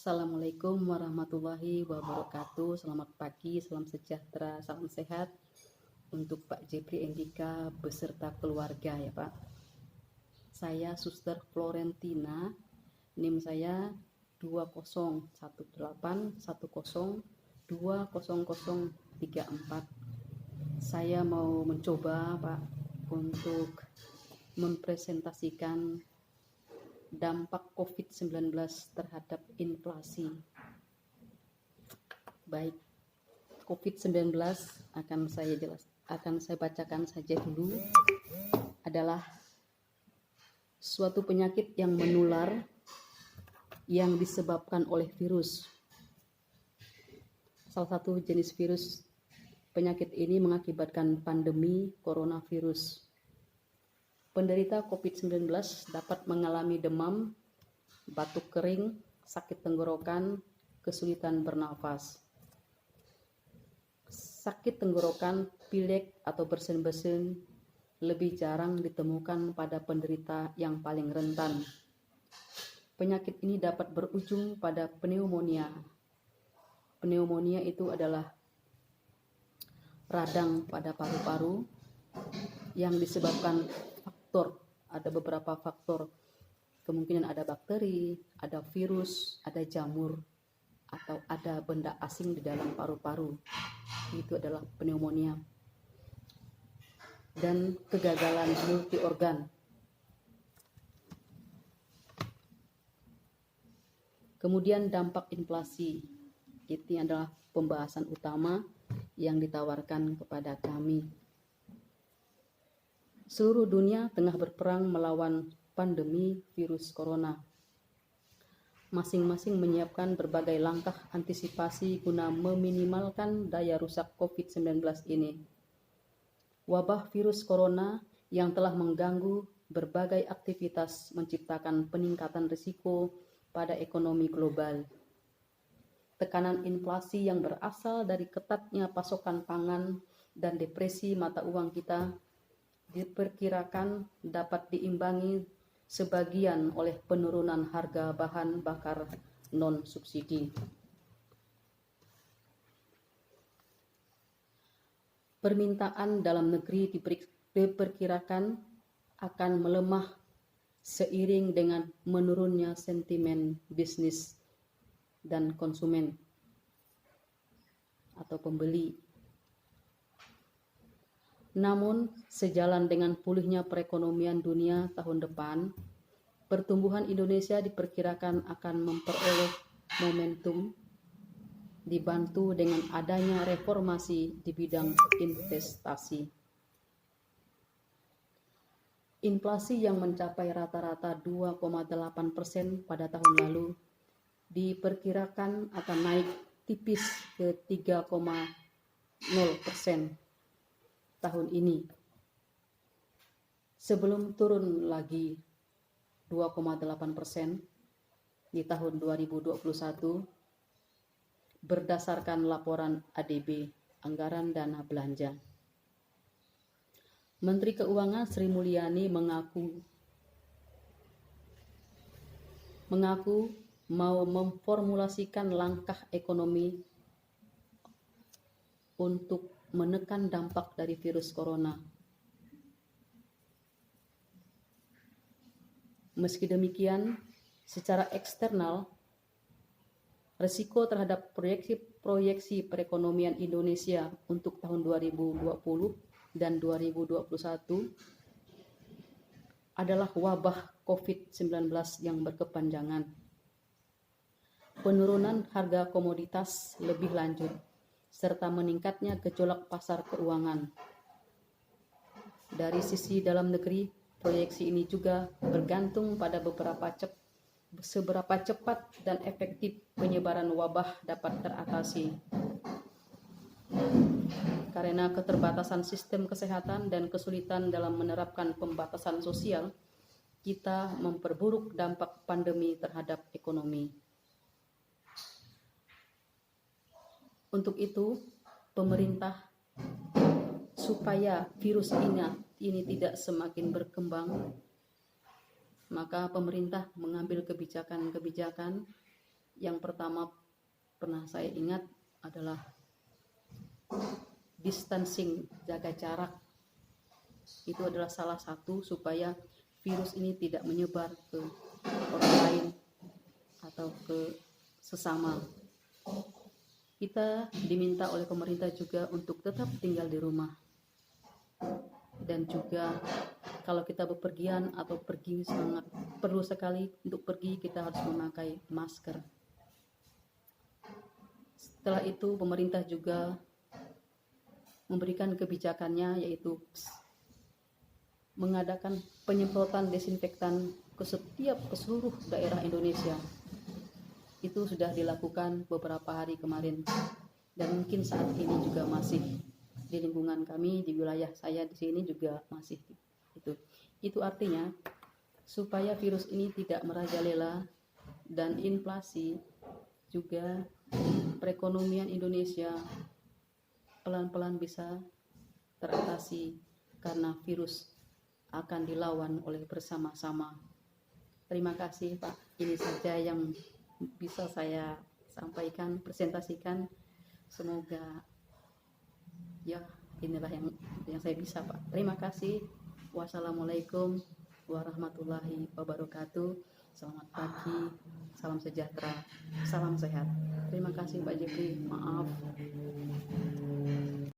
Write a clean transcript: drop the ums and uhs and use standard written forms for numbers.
Assalamualaikum warahmatullahi wabarakatuh. Selamat pagi, salam sejahtera, salam sehat untuk Pak Jepri Endika beserta keluarga ya Pak. Saya Suster Florentina, NIM saya 201810200034. Saya mau mencoba Pak untuk mempresentasikan dampak COVID-19 terhadap inflasi. Baik, COVID-19 akan saya bacakan saja dulu. Adalah suatu penyakit yang menular yang disebabkan oleh virus. Salah satu jenis virus penyakit ini mengakibatkan pandemi coronavirus. Penderita COVID-19 dapat mengalami demam, batuk kering, sakit tenggorokan, kesulitan bernafas. Sakit tenggorokan, pilek atau bersin-bersin lebih jarang ditemukan pada penderita yang paling rentan. Penyakit ini dapat berujung pada pneumonia. Pneumonia itu adalah radang pada paru-paru yang disebabkan ada beberapa faktor, kemungkinan ada bakteri, ada virus, ada jamur, atau ada benda asing di dalam paru-paru. Itu adalah pneumonia. Dan kegagalan multi organ. Kemudian dampak inflasi. Ini adalah pembahasan utama yang ditawarkan kepada kami. Seluruh dunia tengah berperang melawan pandemi virus corona. Masing-masing menyiapkan berbagai langkah antisipasi guna meminimalkan daya rusak COVID-19 ini. Wabah virus corona yang telah mengganggu berbagai aktivitas menciptakan peningkatan risiko pada ekonomi global. Tekanan inflasi yang berasal dari ketatnya pasokan pangan dan depresi mata uang kita diperkirakan dapat diimbangi sebagian oleh penurunan harga bahan bakar non-subsidi. Permintaan dalam negeri diperkirakan akan melemah seiring dengan menurunnya sentimen bisnis dan konsumen atau pembeli. Namun, sejalan dengan pulihnya perekonomian dunia tahun depan, pertumbuhan Indonesia diperkirakan akan memperoleh momentum dibantu dengan adanya reformasi di bidang investasi. Inflasi yang mencapai rata-rata 2,8% pada tahun lalu diperkirakan akan naik tipis ke 3,0% tahun ini, sebelum turun lagi 2,8% di tahun 2021 berdasarkan laporan ADB, Anggaran Dana Belanja. Menteri Keuangan Sri Mulyani mengaku mau memformulasikan langkah ekonomi untuk menekan dampak dari virus corona. Meski demikian, secara eksternal, risiko terhadap proyeksi perekonomian Indonesia untuk tahun 2020 dan 2021 adalah wabah COVID-19 yang berkepanjangan. Penurunan harga komoditas lebih lanjut, serta meningkatnya gejolak pasar keuangan. Dari sisi dalam negeri, proyeksi ini juga bergantung pada seberapa cepat dan efektif penyebaran wabah dapat teratasi. Karena keterbatasan sistem kesehatan dan kesulitan dalam menerapkan pembatasan sosial, kita memperburuk dampak pandemi terhadap ekonomi. Untuk itu, pemerintah supaya virus ini tidak semakin berkembang, maka pemerintah mengambil kebijakan-kebijakan Yang pertama pernah saya ingat adalah distancing, jaga jarak. Itu adalah salah satu supaya virus ini tidak menyebar ke orang lain atau ke sesama. Kita diminta oleh pemerintah juga untuk tetap tinggal di rumah. Dan juga kalau kita bepergian atau pergi, sangat perlu sekali untuk pergi, kita harus memakai masker. Setelah itu pemerintah juga memberikan kebijakannya, yaitu mengadakan penyemprotan desinfektan ke seluruh daerah Indonesia. Itu sudah dilakukan beberapa hari kemarin, dan mungkin saat ini juga masih di lingkungan kami, di wilayah saya di sini juga masih itu artinya supaya virus ini tidak merajalela dan inflasi juga perekonomian Indonesia pelan-pelan bisa teratasi, karena virus akan dilawan oleh bersama-sama. Terima kasih Pak, ini saja yang bisa saya sampaikan, presentasikan. Semoga ya inilah yang saya bisa Pak. Terima kasih. Wassalamualaikum warahmatullahi wabarakatuh. Selamat pagi, salam sejahtera, salam sehat. Terima kasih Pak Jepri, maaf.